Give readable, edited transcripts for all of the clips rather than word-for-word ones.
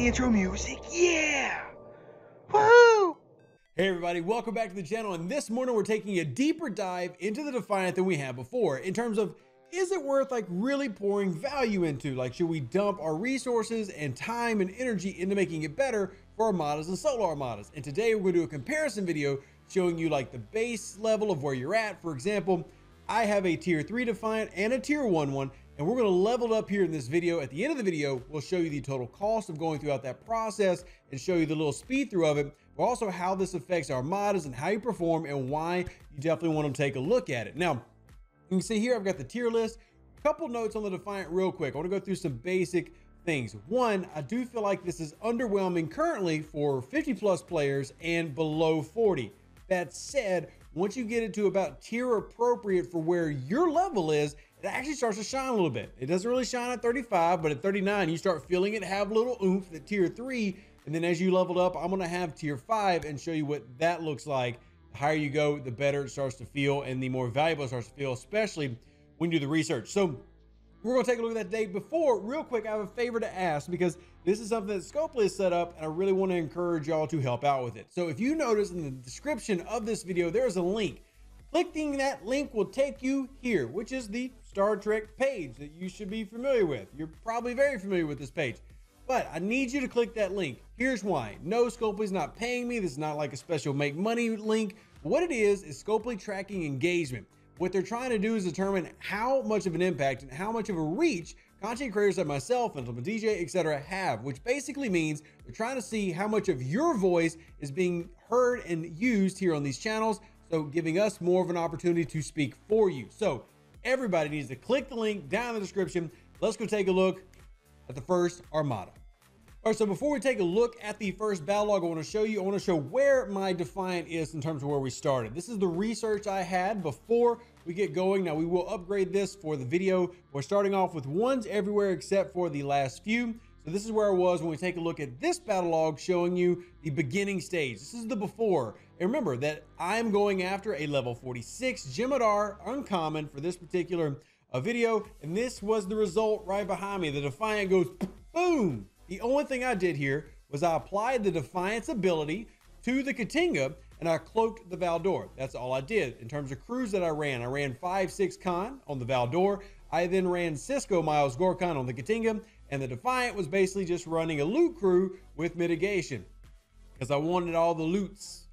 the intro music. Yeah! Woo! Hey everybody, welcome back to the channel, and this morning we're taking a deeper dive into the Defiant than we have before in terms of, is it worth like really pouring value into? Like, should we dump our resources and time and energy into making it better for armadas and solo armadas? And today we're going to do a comparison video showing you like the base level of where you're at. For example, I have a tier 3 Defiant and a tier 1 one, and we're going to level it up here in this video. At the end of the video, we'll show you the total cost of going throughout that process and show you the little speed through of it, but also how this affects armadas and how you perform and why you definitely want to take a look at it. Now, you can see here, I've got the tier list. A couple notes on the Defiant real quick. I want to go through some basic things. One, I do feel like this is underwhelming currently for 50 plus players and below 40. That said, once you get it to about tier appropriate for where your level is, it actually starts to shine a little bit. It doesn't really shine at 35, but at 39, you start feeling it have a little oomph at tier 3. And then as you leveled up, I'm gonna have tier 5 and show you what that looks like. The higher you go, the better it starts to feel and the more valuable it starts to feel, especially when you do the research. So we're gonna take a look at that today. Before, real quick, I have a favor to ask because this is something that Scopely has set up and I really wanna encourage y'all to help out with it. So if you notice in the description of this video, there's a link. Clicking that link will take you here, which is the Star Trek page that you should be familiar with. You're probably very familiar with this page, but I need you to click that link. Here's why. No, Scopely's not paying me. This is not like a special make money link. What it is Scopely tracking engagement. What they're trying to do is determine how much of an impact and how much of a reach content creators like myself and DJ, etc. have, which basically means they're trying to see how much of your voice is being heard and used here on these channels. So giving us more of an opportunity to speak for you. So everybody needs to click the link down in the description. Let's go take a look at the first Armada. All right, so before we take a look at the first battle log, I want to show where my Defiant is in terms of where we started. This is the research I had before we get going. Now we will upgrade this for the video. We're starting off with ones everywhere except for the last few. So this is where I was when we take a look at this battle log showing you the beginning stage. This is the before. And remember that I'm going after a level 46 Jemadar uncommon for this particular video. And this was the result right behind me. The Defiant goes boom. The only thing I did here was I applied the Defiant's ability to the Katinga and I cloaked the Valdor. That's all I did. In terms of crews that I ran 5-6 Con on the Valdor. I then ran Cisco Miles Gorkon on the Katinga, and the Defiant was basically just running a loot crew with mitigation because I wanted all the loots.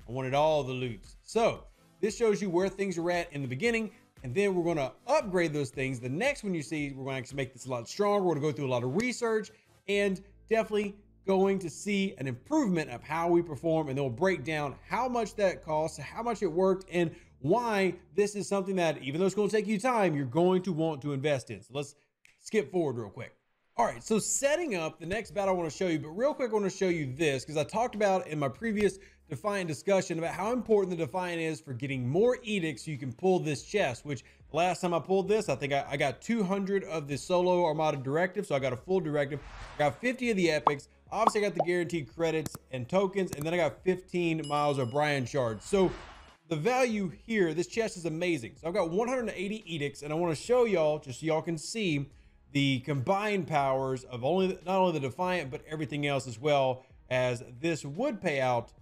So this shows you where things are at in the beginning, and then we're going to upgrade those things. The next one you see, we're going to actually make this a lot stronger. We're going to go through a lot of research and definitely going to see an improvement of how we perform, and they'll break down how much that costs, how much it worked, and why this is something that, even though it's going to take you time, you're going to want to invest in. So let's skip forward real quick. All right, so setting up the next battle I want to show you, but real quick I want to show you this because I talked about in my previous Defiant discussion about how important the Defiant is for getting more edicts so you can pull this chest, which the last time I pulled this, I think I got 200 of the solo Armada directive, so I got a full directive. I got 50 of the epics. Obviously, I got the guaranteed credits and tokens, and then I got 15 Miles O'Brien shards. So the value here, this chest is amazing. So I've got 180 edicts, and I want to show y'all, just so y'all can see the combined powers of not only the Defiant, but everything else, as well as this would pay out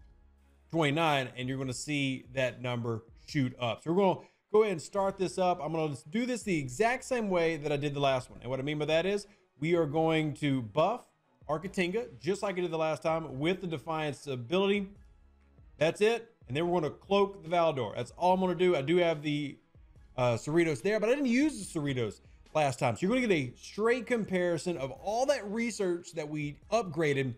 29, and you're going to see that number shoot up. So we're going to go ahead and start this up. I'm going to do this the exact same way that I did the last one. And what I mean by that is we are going to buff our Katinga just like I did the last time with the Defiant's ability. That's it. And then we're going to cloak the Valdor. That's all I'm going to do. I do have the Cerritos there, but I didn't use the Cerritos last time. So you're going to get a straight comparison of all that research that we upgraded.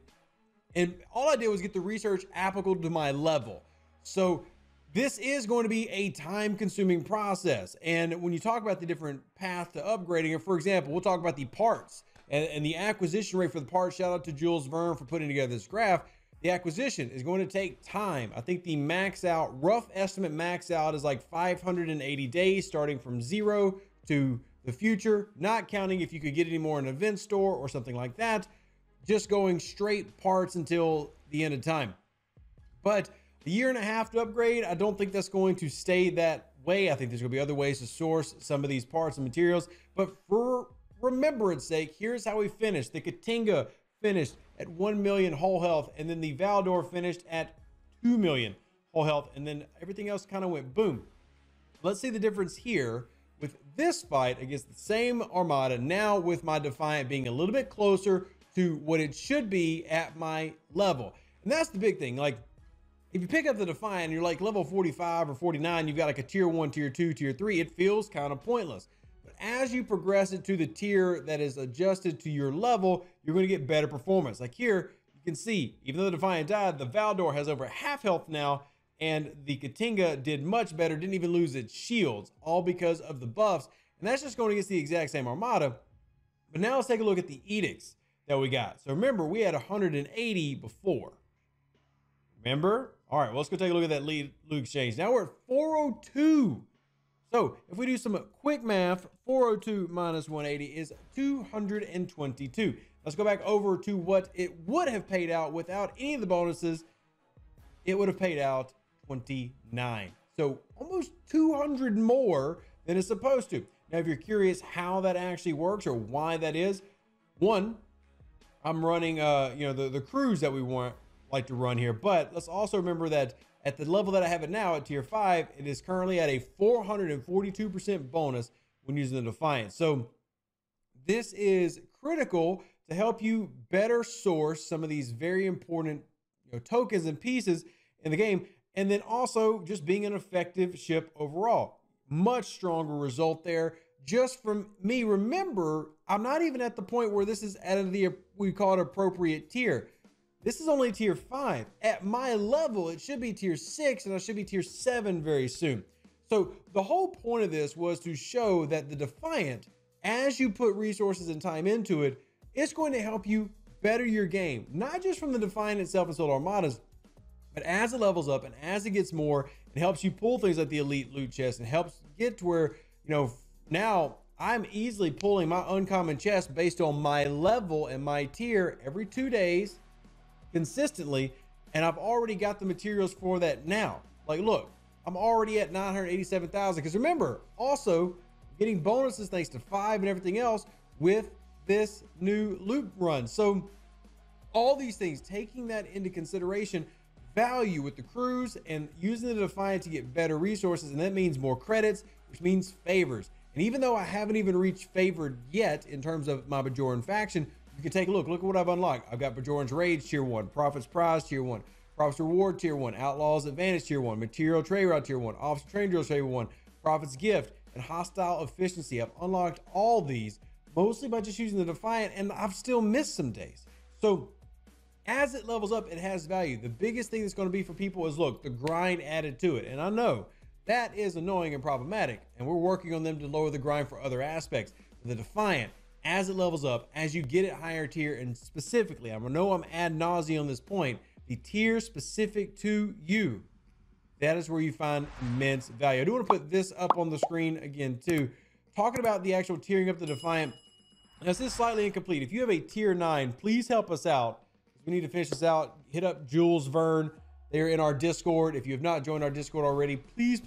And all I did was get the research applicable to my level. So this is going to be a time consuming process. And when you talk about the different path to upgrading it, for example, we'll talk about the parts and the acquisition rate for the parts. Shout out to Jules Verne for putting together this graph. The acquisition is going to take time. I think the max out, rough estimate max out is like 580 days starting from 0 to the future, not counting if you could get any more in an event store or something like that. Just going straight parts until the end of time. But a year and a half to upgrade, I don't think that's going to stay that way. I think there's going to be other ways to source some of these parts and materials. But for remembrance sake, here's how we finished. The Katinga finished at 1 million whole health, and then the Valdor finished at 2 million whole health, and then everything else kind of went boom. Let's see the difference here with this fight against the same Armada, now with my Defiant being a little bit closer to what it should be at my level. And that's the big thing. Like, if you pick up the Defiant, you're like level 45 or 49, you've got like a tier 1, tier 2, tier 3, it feels kind of pointless. But as you progress it to the tier that is adjusted to your level, you're going to get better performance. Like here, you can see, even though the Defiant died, the Valdor has over half health now, and the Katinga did much better, didn't even lose its shields, all because of the buffs. And that's just going against the exact same Armada. But now let's take a look at the edicts that we got. So remember, we had 180 before. Remember? All right, well, let's go take a look at that loot exchange. Now we're at 402. So if we do some quick math, 402 minus 180 is 222. Let's go back over to what it would have paid out without any of the bonuses. It would have paid out 29. So almost 200 more than it's supposed to. Now, if you're curious how that actually works or why that is, one, I'm running, the crews that we like to run here. But let's also remember that at the level that I have it now at tier 5, it is currently at a 442% bonus when using the Defiant. So this is critical to help you better source some of these very important tokens and pieces in the game, and then also just being an effective ship overall. Much stronger result there just from me. Remember, I'm not even at the point where this is at the, we call it appropriate tier. This is only tier 5. At my level, it should be tier 6, and I should be tier 7 very soon. So the whole point of this was to show that the Defiant, as you put resources and time into it, it's going to help you better your game, not just from the Defiant itself and Solar Armadas, but as it levels up and as it gets more, it helps you pull things like the elite loot chest and helps get to where, now I'm easily pulling my uncommon chest based on my level and my tier every 2 days consistently. And I've already got the materials for that now. Like, look, I'm already at 987,000. Because remember, also getting bonuses thanks to 5 and everything else with this new loot run. So all these things, taking that into consideration, value with the crews and using the Defiant to get better resources, and that means more credits, which means favors. And even though I haven't even reached favored yet in terms of my Bajoran faction, you can take a look at what I've unlocked. I've got Bajoran's Rage tier 1, Prophet's Prize tier 1, Prophet's Reward tier 1, Outlaw's Advantage tier 1, Material Trade Route tier 1, Officer Train Drills tier 1, Prophet's Gift, and Hostile Efficiency. I've unlocked all these mostly by just using the Defiant, and I've still missed some days. So as it levels up, it has value. The biggest thing that's going to be for people is, look, the grind added to it. And I know that is annoying and problematic, and we're working on them to lower the grind for other aspects. The Defiant, as it levels up, as you get it higher tier, and specifically, I know I'm ad nauseum on this point, the tier specific to you, that is where you find immense value. I do want to put this up on the screen again too. Talking about the actual tiering up the Defiant. Now, this is slightly incomplete. If you have a tier 9, please help us out. We need to finish this out. Hit up Jules Verne. They're in our Discord. If you have not joined our Discord already, please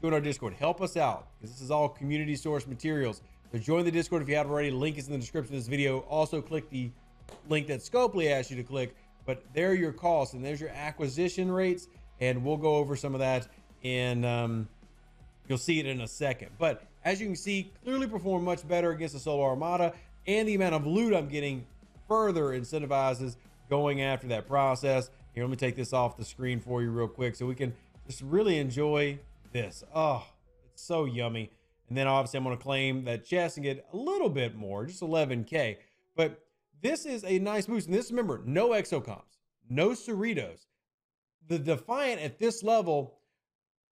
join our Discord. Help us out, because this is all community source materials. So join the Discord if you haven't already. Link is in the description of this video. Also click the link that Scopely asked you to click. But there are your costs, and there's your acquisition rates, and we'll go over some of that, and you'll see it in a second. But as you can see, clearly perform much better against the Solar Armada, and the amount of loot I'm getting further incentivizes going after that process. Here, let me take this off the screen for you real quick so we can just really enjoy this. Oh, it's so yummy. And then obviously I'm going to claim that chest and get a little bit more, just 11K. But this is a nice boost. And this, remember, no exocomps, no Cerritos. The Defiant at this level,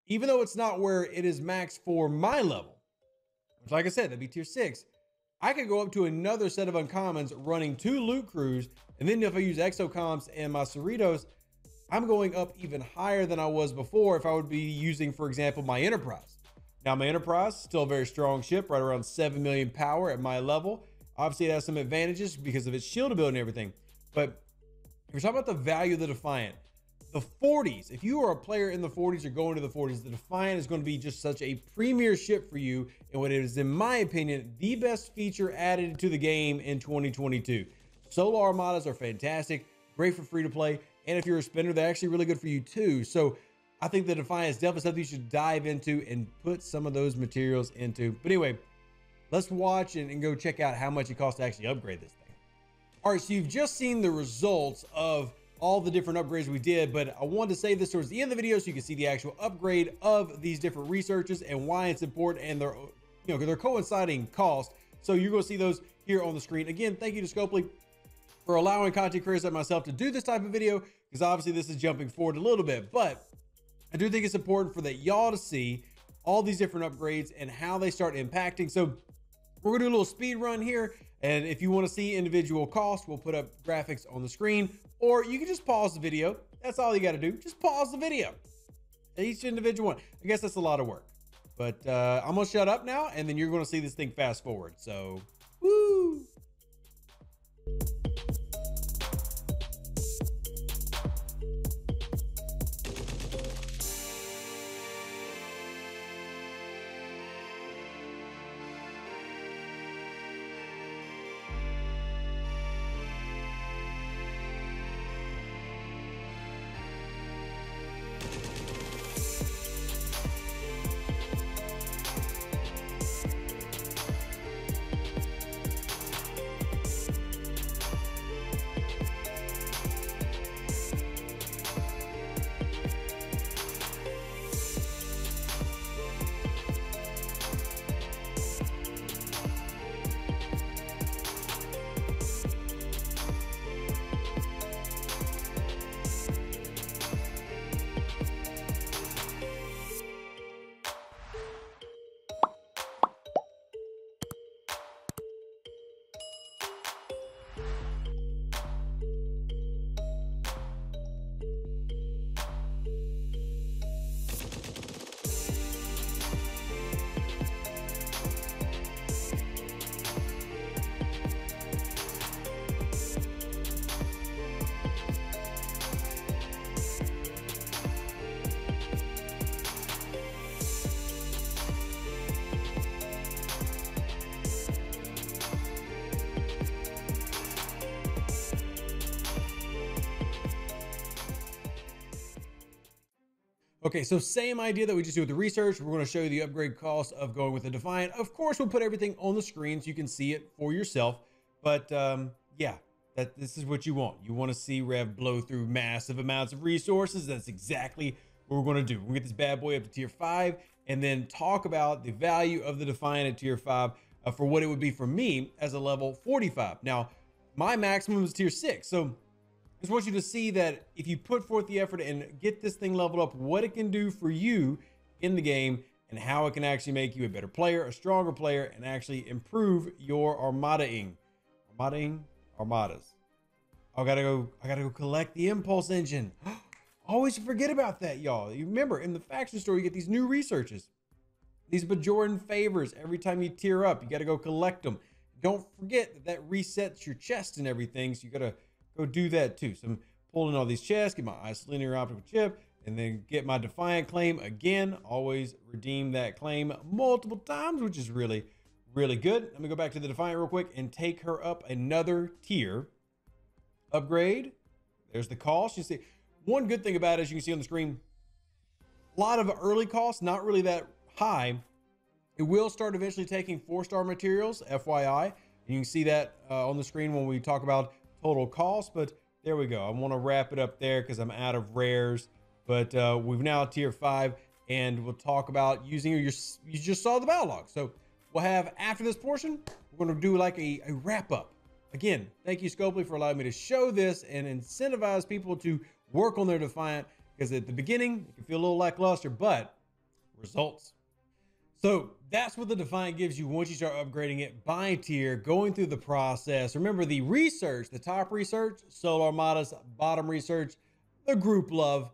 even though it's not where it is maxed for my level, which, like I said, that'd be tier 6, I could go up to another set of uncommons running 2 loot crews. And then if I use exocomps and my Cerritos, I'm going up even higher than I was before if I would be using, for example, my Enterprise. Now, my Enterprise, still a very strong ship, right around 7 million power at my level. Obviously, it has some advantages because of its shield ability and everything. But if you're talking about the value of the Defiant, the 40s, if you are a player in the 40s or going to the 40s, the Defiant is going to be just such a premier ship for you. And what is, in my opinion, the best feature added to the game in 2022. Solo Armadas are fantastic, great for free to play. And if you're a spender, they're actually really good for you too. So I think the Defiant is definitely something you should dive into and put some of those materials into. But anyway, let's watch and go check out how much it costs to actually upgrade this thing. All right, so you've just seen the results of all the different upgrades we did, but I wanted to save this towards the end of the video so you can see the actual upgrade of these different researches and why it's important, and they're coinciding cost. So you're going to see those here on the screen. Again, thank you to Scopely for allowing content creators like myself to do this type of video, because obviously this is jumping forward a little bit, but I do think it's important for that y'all to see all these different upgrades and how they start impacting. So we're gonna do a little speed run here, and if you want to see individual costs, we'll put up graphics on the screen, or you can just pause the video. That's all you got to do. Just pause the video. Each individual one. I guess that's a lot of work, but I'm gonna shut up now, and then you're gonna see this thing fast forward. So, woo! Okay, so same idea that we just did with the research. We're going to show you the upgrade cost of going with the Defiant. Of course, we'll put everything on the screen so you can see it for yourself. But yeah, this is what you want. You want to see Rev blow through massive amounts of resources. That's exactly what we're going to do. We're going to get this bad boy up to tier 5 and then talk about the value of the Defiant at tier 5 for what it would be for me as a level 45. Now, my maximum is tier 6. So I just want you to see that if you put forth the effort and get this thing leveled up, what it can do for you in the game and how it can actually make you a better player, a stronger player, and actually improve your Armada-ing. Armadas. I gotta go collect the impulse engine. Always forget about that, y'all. You remember in the faction store, you get these new researches, these Bajoran favors. Every time you tier up, you gotta go collect them. Don't forget that that resets your chest and everything. So you gotta go do that too. So I'm pulling all these chests, get my isolinear optical chip, and then get my Defiant claim again. Always redeem that claim multiple times, which is really, really good. Let me go back to the Defiant real quick and take her up another tier. Upgrade. There's the cost. You see, one good thing about it, as you can see on the screen, a lot of early costs, not really that high. It will start eventually taking 4-star materials, FYI. And you can see that on the screen when we talk about total cost, but there we go. I want to wrap it up there because I'm out of rares, but we've now tier 5, and we'll talk about using you just saw the battle log. So we'll have, after this portion, we're going to do like a wrap up. Again, thank you Scopely for allowing me to show this and incentivize people to work on their Defiant, because at the beginning it can feel a little lackluster, but results. So that's what the Defiant gives you once you start upgrading it by tier, going through the process. Remember the research, the top research, Solo Armadas, bottom research, the group love.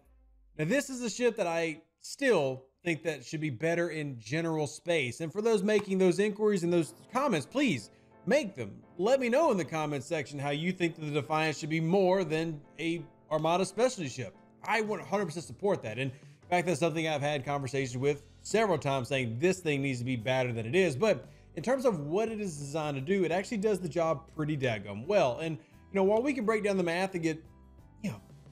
Now this is the shit that I still think that should be better in general space. And for those making those inquiries and those comments, please make them. Let me know in the comments section how you think that the Defiant should be more than a Armada specialty ship. I would 100% support that. And in fact, that's something I've had conversations with several times, saying this thing needs to be better than it is. But in terms of what it is designed to do, it actually does the job pretty daggum well. And while we can break down the math and get,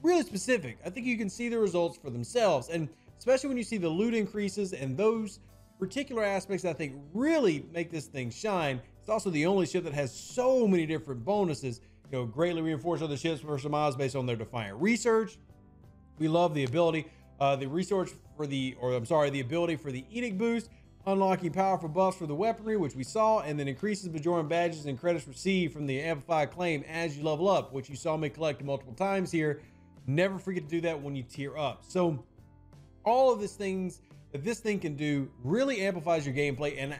really specific, I think you can see the results for themselves. And especially when you see the loot increases and those particular aspects that I think really make this thing shine. It's also the only ship that has so many different bonuses, greatly reinforce other ships versus mods based on their Defiant research. We love the ability, the ability for the Edict boost, unlocking powerful buffs for the weaponry, which we saw, and then increases Bajoran badges and credits received from the amplified claim as you level up, which you saw me collect multiple times here. Never forget to do that when you tier up. So all of these things that this thing can do really amplifies your gameplay and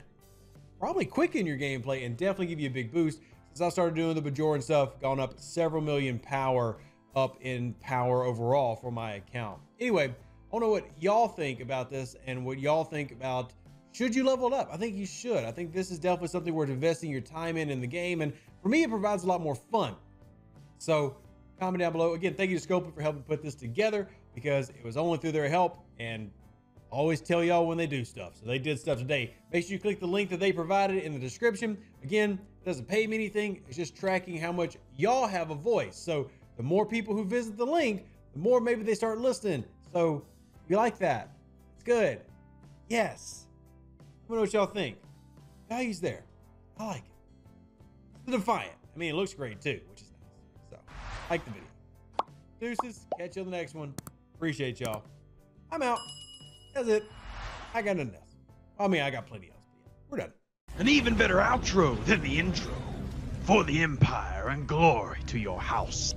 probably quicken your gameplay and definitely give you a big boost. Since I started doing the Bajoran stuff, gone up several million power up in power overall for my account. Anyway, I don't know what y'all think about this and what y'all think about, should you level it up? I think you should. I think this is definitely something worth investing your time in the game. And for me, it provides a lot more fun. So comment down below. Again, thank you to Scopely for helping put this together, because it was only through their help, and always tell y'all when they do stuff. So they did stuff today. Make sure you click the link that they provided in the description. Again, it doesn't pay me anything. It's just tracking how much y'all have a voice. So the more people who visit the link, the more maybe they start listening. So we like that. It's good. Yes. Let me know what y'all think. Value's there. I like it. It's the Defiant. I mean, it looks great too, which is nice. So, like the video. Deuces. Catch you on the next one. Appreciate y'all. I'm out. That's it. I got nothing else. I mean, I got plenty else. But yeah, we're done. An even better outro than the intro. For the Empire and glory to your house.